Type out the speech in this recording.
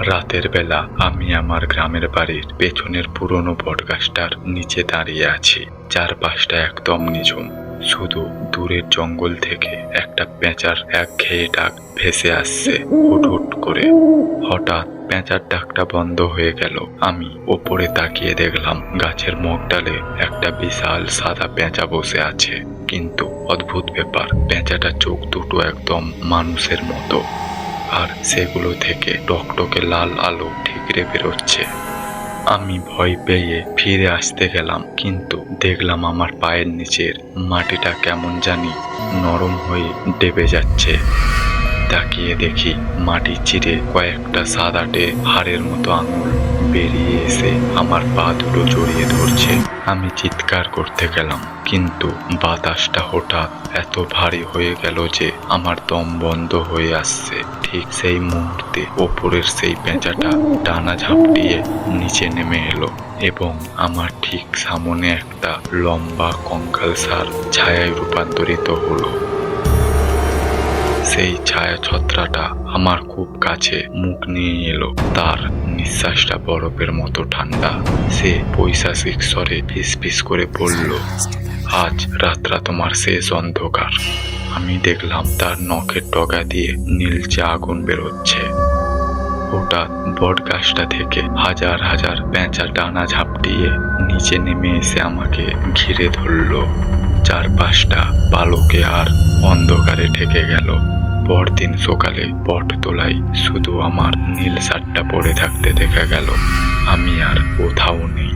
রাতের বেলা আমি আমার গ্রামের বাড়ির পেছনের পুরনো বটগাছটার নিচে দাঁড়িয়ে আছি। চারপাশটা একদম নিঝুম, শুধু দূরের জঙ্গল থেকে একটা পেঁচার একঘেয়ে ডাক ভেসে আসছে হুট হুট করে। হঠাৎ পেঁচার ডাকটা বন্ধ হয়ে গেল। আমি ওপরে তাকিয়ে দেখলাম গাছের মগডালে একটা বিশাল সাদা পেঁচা বসে আছে। কিন্তু অদ্ভুত ব্যাপার, পেঁচাটার চোখ দুটো একদম মানুষের মতো, আর সেগুলো থেকে টকটকে লাল আলো ঠিকরে বেরোচ্ছে। আমি ভয় পেয়ে ফিরে আসতে গেলাম, কিন্তু দেখলাম আমার পায়ের নিচের মাটিটা কেমন জানি নরম হয়ে ডেবে যাচ্ছে। তাকিয়ে দেখি মাটি চিরে কয়েকটা সাদাটে হাড়ের মতো আঙুল বেরিয়ে এসে আমার পা দুটো জড়িয়ে ধরছে। আমি চিৎকার করতে গেলাম, কিন্তু বাতাসটা হঠাৎ এত ভারী হয়ে গেল যে আমার দম বন্ধ হয়ে আসছে। ঠিক সেই মুহূর্তে ওপরের সেই পেঁচাটা ডানা ঝাঁপিয়ে নিচে নেমে এলো এবং আমার ঠিক সামনে একটা লম্বা কঙ্কালসার ছায়ায় রূপান্তরিত হলো। সেই ছায়াছত্রাটা আমার খুব কাছে মুখ নিয়ে এলো। তার নিঃশ্বাসটা বরফের মতো ঠান্ডা। সে পৈশাচিক স্বরে ফিসফিস করে বলল, আজ রাতটা তোমার শেষ অন্ধকার। আমি দেখলাম তার নখের ডগা দিয়ে নীলচে আগুন বেরোচ্ছে। হঠাৎ বটগাছটা থেকে হাজার হাজার পেঁচা ডানা ঝাপটিয়ে নিচে নেমে এসে আমাকে ঘিরে ধরলো। চারপাশটা পালকে আর অন্ধকারে ঢেকে গেল। পরদিন সকালে বটতলায় শুধু আমার নীল শার্টটা পরে থাকতে দেখা গেল। আমি আর কোথাও নেই।